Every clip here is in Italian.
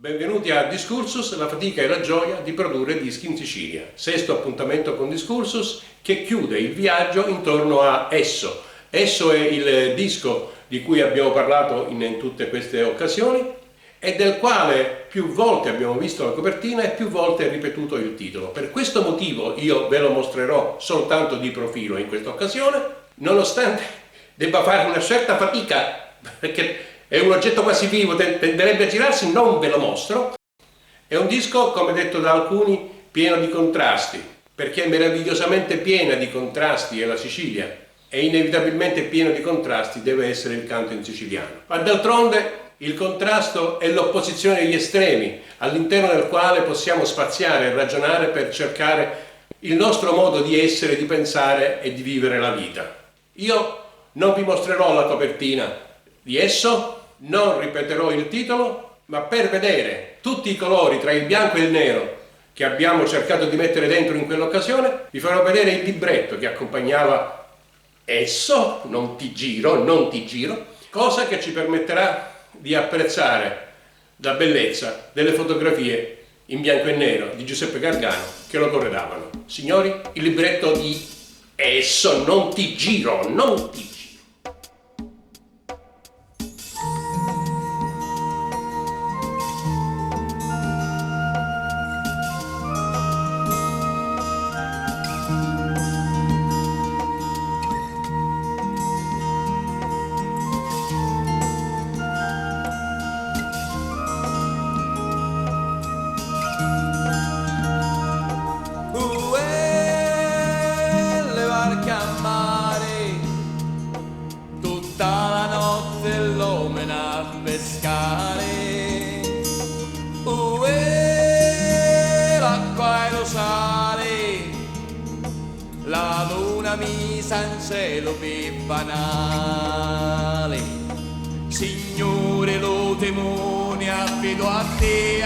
Benvenuti a Discursus, la fatica e la gioia di produrre dischi in Sicilia. Sesto appuntamento con Discursus che chiude il viaggio intorno a Esso. Esso è il disco di cui abbiamo parlato in tutte queste occasioni e del quale più volte abbiamo visto la copertina e più volte ripetuto il titolo. Per questo motivo io ve lo mostrerò soltanto di profilo in questa occasione, nonostante debba fare una certa fatica perché è un oggetto quasi vivo, tenderebbe a girarsi, non ve lo mostro. È un disco, come detto da alcuni, pieno di contrasti, perché è meravigliosamente piena di contrasti è la Sicilia e inevitabilmente pieno di contrasti deve essere il canto in siciliano. Ma d'altronde il contrasto è l'opposizione degli estremi, all'interno del quale possiamo spaziare e ragionare per cercare il nostro modo di essere, di pensare e di vivere la vita. Io non vi mostrerò la copertina di Esso, non ripeterò il titolo, ma per vedere tutti i colori tra il bianco e il nero che abbiamo cercato di mettere dentro in quell'occasione, vi farò vedere il libretto che accompagnava Esso, non ti giro, cosa che ci permetterà di apprezzare la bellezza delle fotografie in bianco e nero di Giuseppe Gargano che lo corredavano. Signori, il libretto di Esso, non ti giro. La luna misa in cielo per banale, Signore lo temone affido a te,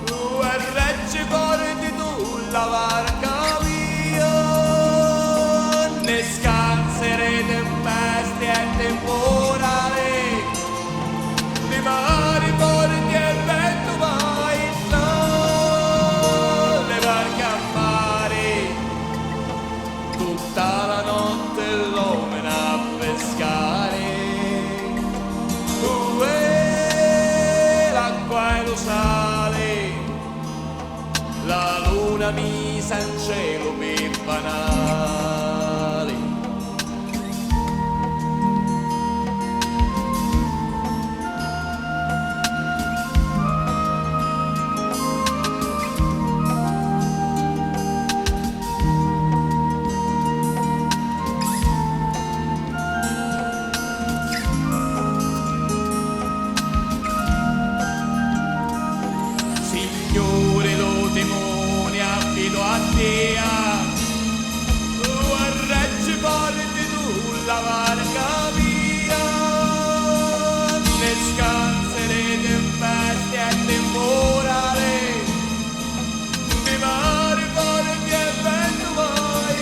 tu e regge porti tu la barca via, ne scansere tempeste e temporale, di mari porti e vento vai là, le barche a mare, tutta la notte l'uomo a pescare, l'acqua e lo sale, la luna misa in cielo per banale. Signore lo temone affido a te, tu a regge porti tu la barca via, ne scansere tempeste e temporale, di mare porti e vento vai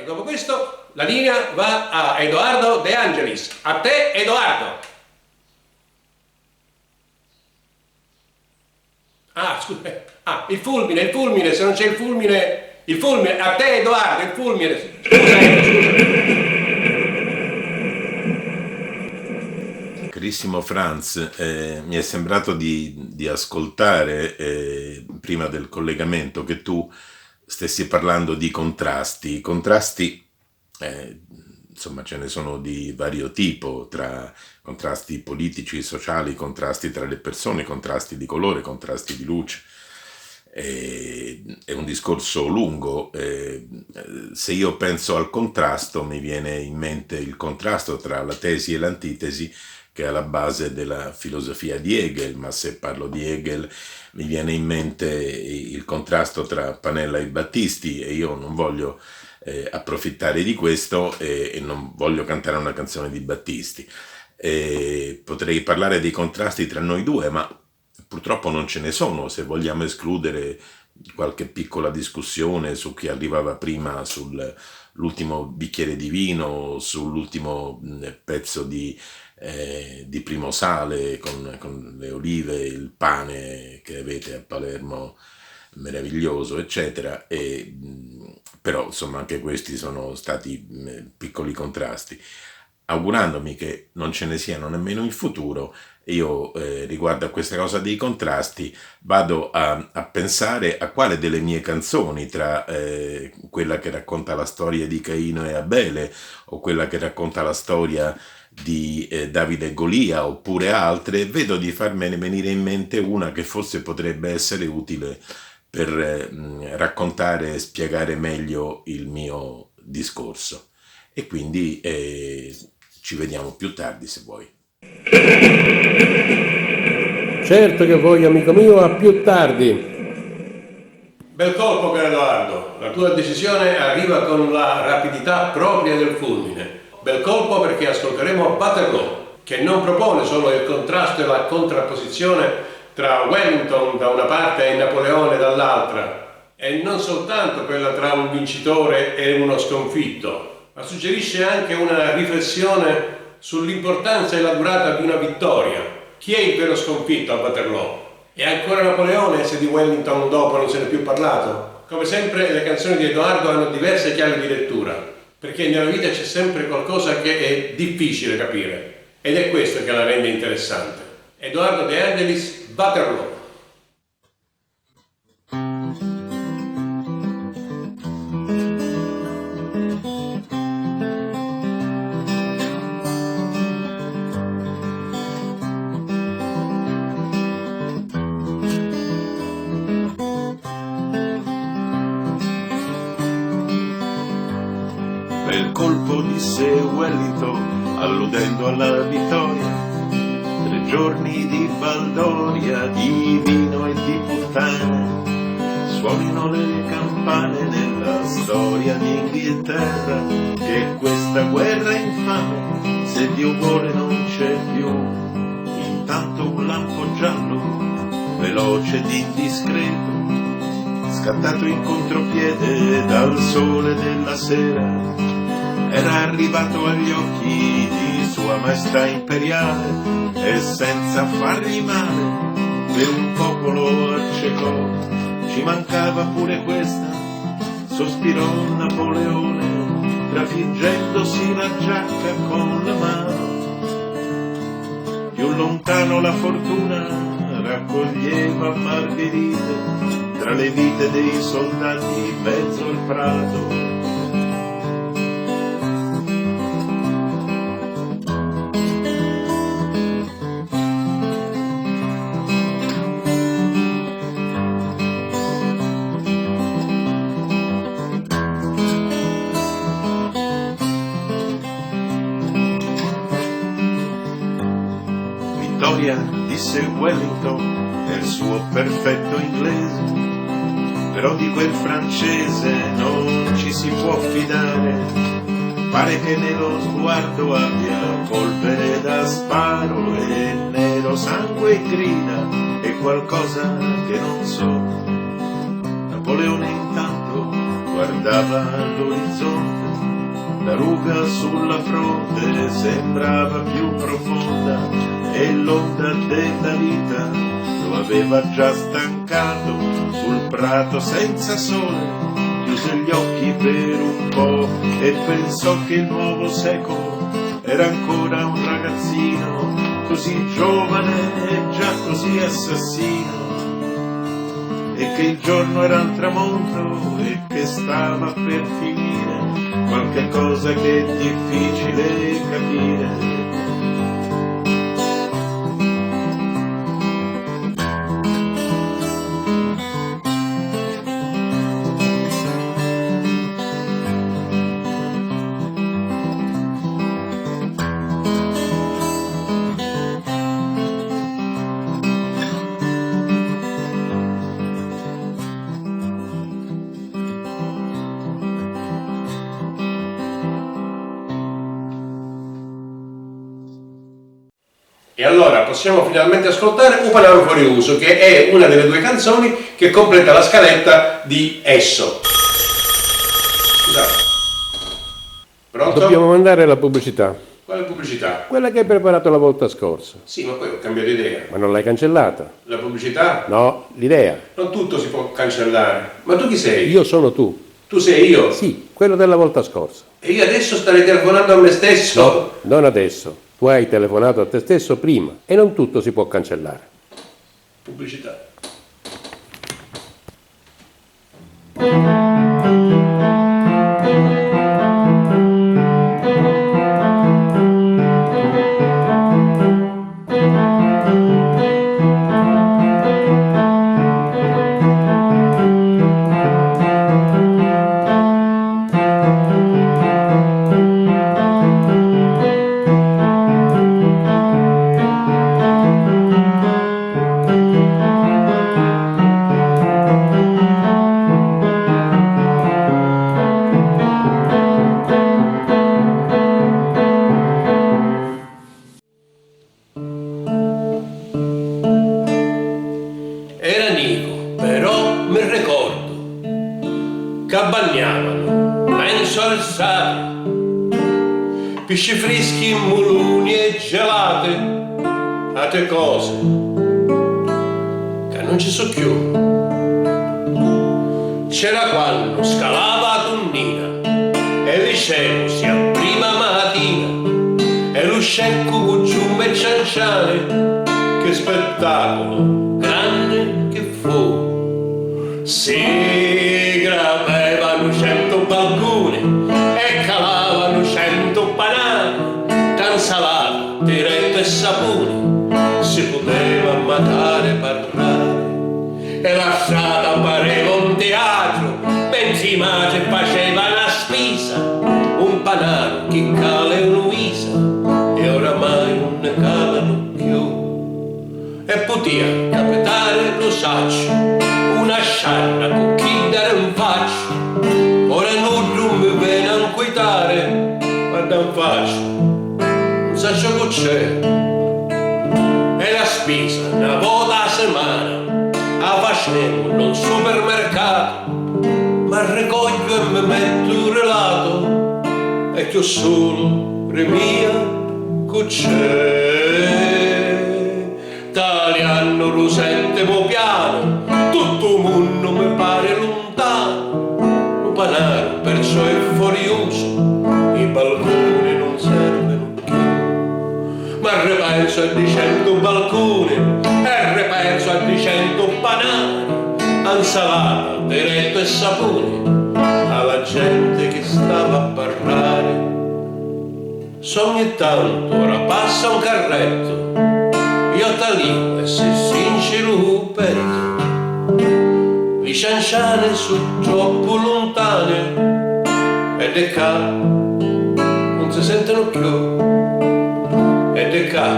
Dopo questo la linea va a Edoardo De Angelis. A te, Edoardo. Scusa. Il fulmine, se non c'è il fulmine, a te, Edoardo, il fulmine. Scusa. Carissimo Franz, mi è sembrato di ascoltare prima del collegamento che tu stessi parlando di contrasti. I contrasti, insomma, ce ne sono di vario tipo, tra contrasti politici, sociali, contrasti tra le persone, contrasti di colore, contrasti di luce. È un discorso lungo. Se io penso al contrasto, mi viene in mente il contrasto tra la tesi e l'antitesi, che è alla base della filosofia di Hegel, ma se parlo di Hegel mi viene in mente il contrasto tra Panella e Battisti, e io non voglio approfittare di questo e non voglio cantare una canzone di Battisti. Potrei parlare dei contrasti tra noi due, ma purtroppo non ce ne sono, se vogliamo escludere qualche piccola discussione su chi arrivava prima sull'ultimo bicchiere di vino, sull'ultimo pezzo di primo sale con le olive, il pane che avete a Palermo meraviglioso, eccetera. Però insomma anche questi sono stati piccoli contrasti. Augurandomi che non ce ne siano nemmeno in futuro, io riguardo a questa cosa dei contrasti vado a pensare a quale delle mie canzoni, tra quella che racconta la storia di Caino e Abele o quella che racconta la storia di Davide e Golia oppure altre, vedo di farmene venire in mente una che forse potrebbe essere utile per raccontare e spiegare meglio il mio discorso. E quindi ci vediamo più tardi se vuoi. Certo che voglio, amico mio, a più tardi. Bel colpo, caro Edoardo. La tua decisione arriva con la rapidità propria del fulmine. Bel colpo perché ascolteremo Waterloo, che non propone solo il contrasto e la contrapposizione tra Wellington da una parte e Napoleone dall'altra, e non soltanto quella tra un vincitore e uno sconfitto, ma suggerisce anche una riflessione sull'importanza e la durata di una vittoria. Chi è il vero sconfitto a Waterloo? E ancora Napoleone, se di Wellington dopo non se ne è più parlato? Come sempre le canzoni di Edoardo hanno diverse chiavi di lettura, perché nella vita c'è sempre qualcosa che è difficile capire, ed è questo che la rende interessante. Edoardo De Angelis, Waterloo. Bel colpo, disse Wellington, alludendo alla vittoria. 3 giorni di baldoria, di vino e di puttane. Suonino le campane nella storia d'Inghilterra, che questa guerra infame, se Dio vuole, non c'è più. Intanto un lampo giallo, veloce ed indiscreto, scattato in contropiede dal sole della sera, era arrivato agli occhi di Sua Maestà Imperiale e senza fargli male per un popolo accecò. Ci mancava pure questa, sospirò Napoleone, trafiggendosi la giacca con la mano. Più lontano la fortuna raccoglieva margherite tra le vite dei soldati in mezzo al prato. Vittoria, disse Wellington nel suo perfetto inglese, però di quel francese non ci si può fidare. Pare che nello sguardo abbia polvere da sparo e nero sangue e grida e qualcosa che non so. Napoleone intanto guardava all'orizzonte, la ruga sulla fronte sembrava più profonda e l'onda della vita lo aveva già stancato sul prato senza sole. Chiuse gli occhi per un po' e pensò che il nuovo secolo era ancora un ragazzino, così giovane e già così assassino, e che il giorno era al tramonto e che stava per finire, qualche cosa che è difficile capire. E allora possiamo finalmente ascoltare Un Panaro fuori uso, che è una delle due canzoni che completa la scaletta di Esso. Scusate. Pronto? Dobbiamo mandare la pubblicità, Quale pubblicità? quella che hai preparato la volta scorsa, Sì, ma poi ho cambiato idea. ma non l'hai cancellata. La pubblicità? No, l'idea. Non tutto si può cancellare. Ma tu chi sei? Io sono tu. Tu sei io? Sì, quello della volta scorsa. E io adesso starei telefonando a me stesso? No, non adesso. Tu hai telefonato a te stesso prima e non tutto si può cancellare. Pubblicità. Era Nico, però mi ricordo che abbagnavano menso al sale, pesci freschi, muluni e gelate, altre cose che non ci so più. C'era quando scalava a Tonnina e il liceo si apriva mattina e lo scecco con giumba e cianciale, che spettacolo grande che fu. Si gravavano 100 balconi e calavano 100 panari, d'insalata, diretto e sapone, si poteva matare e parlare. E la strada pareva un teatro, benzina ci faceva una spesa, un panaro che cala e Luisa, e oramai non ne calano più. E poteva capitare, lo saccio, una sciarra con chi dare un faccio, ora non mi viene a inquietare, guarda un faccio, non saccio che c'è, e la spesa una volta a settimana, la facciamo in un supermercato, ma ricoglio e mi metto un relato, e che ho solo remia che c'è. Italiano lo sentiamo piano, tutto il mondo mi pare lontano, un panaro perciò è fuori uso, i balconi non servono più. Ma ripenso a di 100 balconi e ripenso a di 100 panari, insalata, diretto e sapone, alla gente che stava a parlare. So ogni tanto ora passa un carretto, io talivo e se sincero petto, i cianciane sono troppo lontane e de ca non si sentono più, e de ca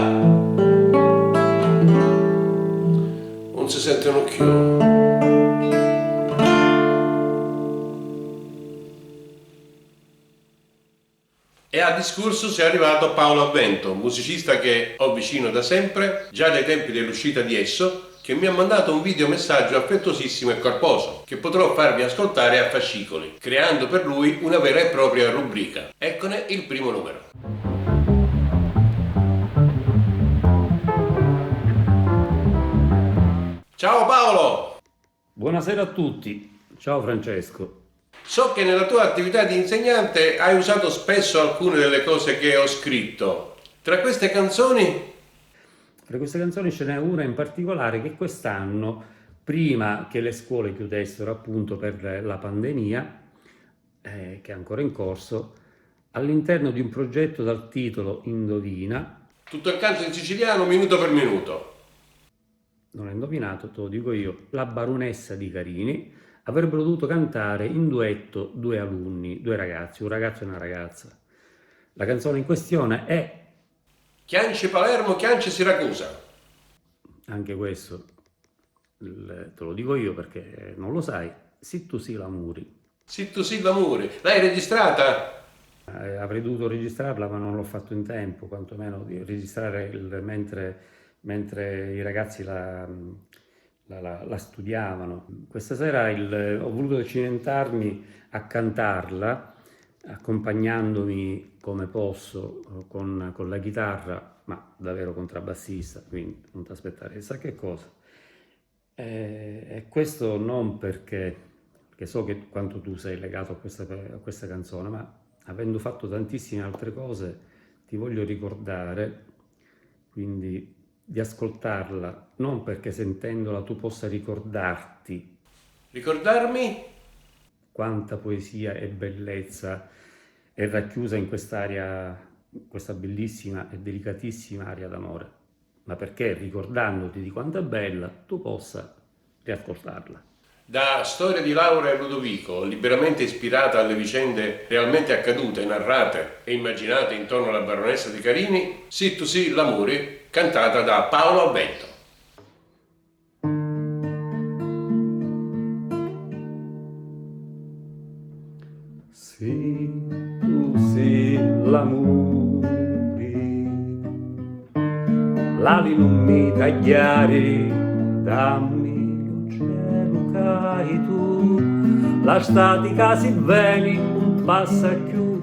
non si sentono più. E a Discursus è arrivato Paolo Avvento, musicista che ho vicino da sempre, già dai tempi dell'uscita di Esso, che mi ha mandato un videomessaggio affettuosissimo e corposo, che potrò farvi ascoltare a fascicoli, creando per lui una vera e propria rubrica. Eccone il primo numero. Ciao Paolo! Buonasera a tutti, ciao Francesco. So che nella tua attività di insegnante hai usato spesso alcune delle cose che ho scritto. Tra queste canzoni... Tra queste canzoni ce n'è una in particolare che quest'anno, prima che le scuole chiudessero appunto per la pandemia, che è ancora in corso, all'interno di un progetto dal titolo Indovina. Tutto il canto in siciliano minuto per minuto. Non è indovinato, te lo dico io, la baronessa di Carini avrebbero dovuto cantare in duetto due alunni, due ragazzi, un ragazzo e una ragazza. La canzone in questione è... Chianci Palermo, Chianci Siracusa. Anche questo, te lo dico io perché non lo sai, Si tu sì l'amuri. Si tu sì l'amore. L'hai registrata? Avrei dovuto registrarla, ma non l'ho fatto in tempo, quantomeno di registrare mentre i ragazzi la studiavano. Questa sera ho voluto cimentarmi a cantarla, accompagnandomi come posso con la chitarra, ma davvero contrabbassista, quindi non ti aspettare chissà che cosa. E questo non perché so quanto tu sei legato a questa canzone, ma avendo fatto tantissime altre cose, ti voglio ricordare, quindi di ascoltarla, non perché sentendola tu possa ricordarti Ricordarmi? quanta poesia e bellezza è racchiusa in quest'aria, questa bellissima e delicatissima aria d'amore, ma perché ricordandoti di quanto è bella tu possa riascoltarla. Da Storia di Laura e Ludovico, liberamente ispirata alle vicende realmente accadute, narrate e immaginate intorno alla baronessa di Carini, Sì tu sì l'amore, cantata da Paolo Avvento. Sì, tu sì l'amore, l'ali non mi tagliare, dammi lo cielo cai tu, la statica si veni, non passa più,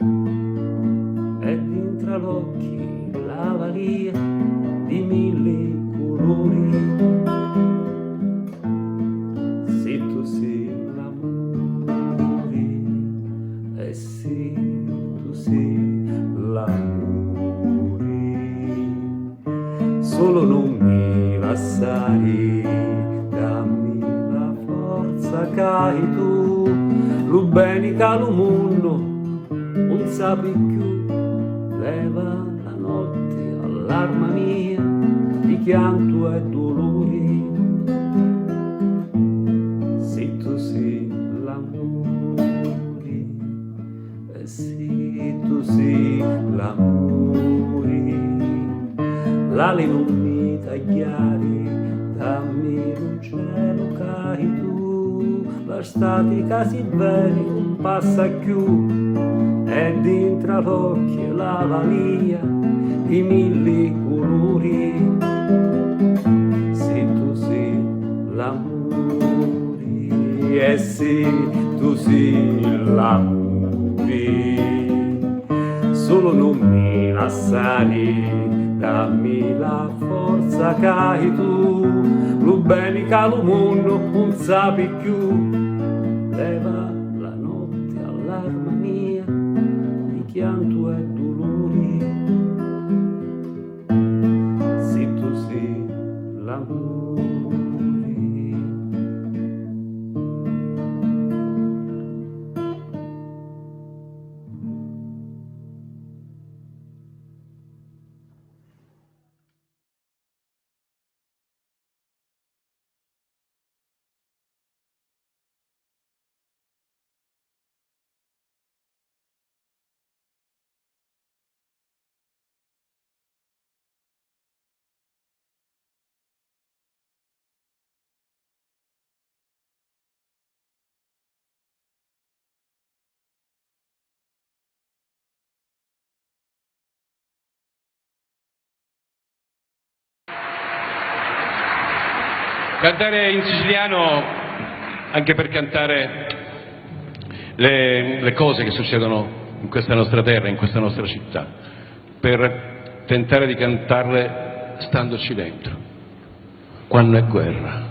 e dintra l'occhi la varia di mille colori. Sì, tu sì l'amore, e sì, tu sì l'amore, solo non mi lasciare, dammi la forza che hai tu, lo bene che lo mondo non sapi più, leva la notte all'arma mia di pianto e dolori. Sì, tu sì l'amore, e sì, tu sì l'amore, l'ali non mi tagliare, dammi un cielo cai tu, la statica si veni non passa più, e dintra l'occhio la valia di mille colori. Sì, tu sì l'amore, e sì, tu sì l'amore, solo non mi lasciare, dammi la forza che hai tu, lo bene che lo mondo non sapi più, leva la notte all'arma mia di pianto e dolori. Sì, tu sì l'amore. Cantare in siciliano anche per cantare le cose che succedono in questa nostra terra, in questa nostra città, per tentare di cantarle standoci dentro, quando è guerra.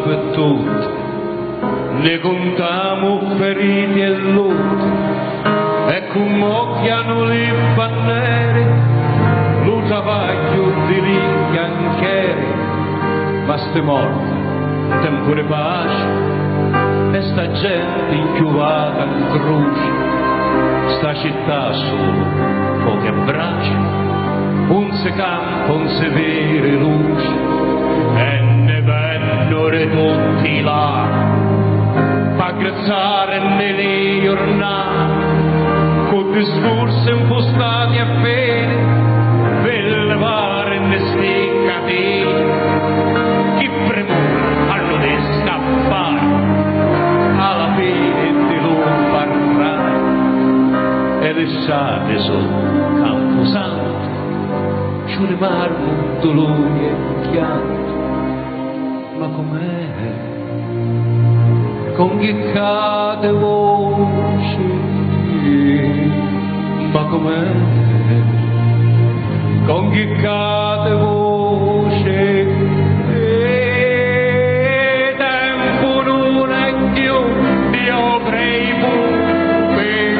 per tutti, ne contiamo feriti e lutti, e con mocchiano le bandiere, lo travaglio di richianchieri, ma ste morte, tempo di pace, e sta gente inchiuvata in croce, sta città solo poche braccia, un se campo, un se vere luce, e ne vennero tutti là, a grazzare nelle giornate, con discorsi impostati a fede, per levare ne ste catene, chi premura hanno di scappare, alla fine di non parlare, e lasciate sul camposanto, giù di marmo, dolore e pianto, ma com'è? Con che cade voce, ma com'è? Con che cade voce, e tempo non è più di obrei buchi,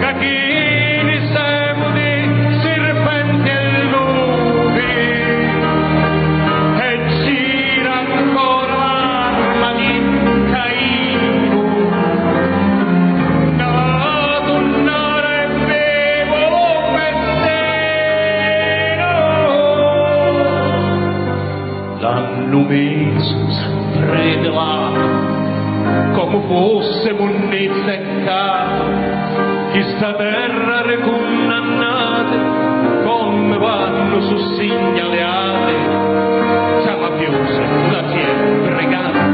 cacchini siamo di serpenti e lupi, e gira ancora l'arma di Caino, da tornare vivo mestero. L'hanno messo sempre di lato, come fosse munnezza e capo, chi sta terra recondannate, come vanno su segnaleate, siamo piuse, la si è pregata,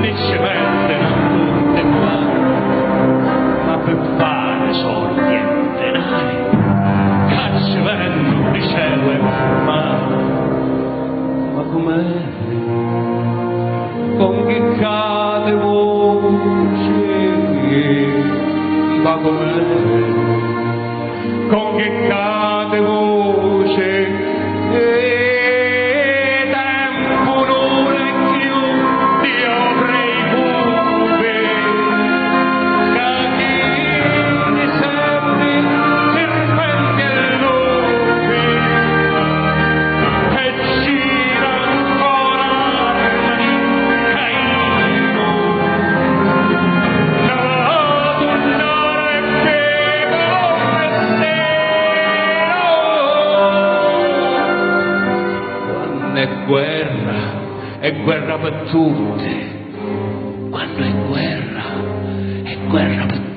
né ci mettono tutte qua, ma per fare soldi e denari, cacci vengono di cielo e mare, ma com'è? Con che cade voce, ma com'è? Con che cade voce, e tempo non è più di obrei buchi, cacchini sempre, serpenti e lupi, e gira ancora l'arma di Caino, da tornare vivo mestero. Quando è guerra per tutti, quando è guerra per tutti.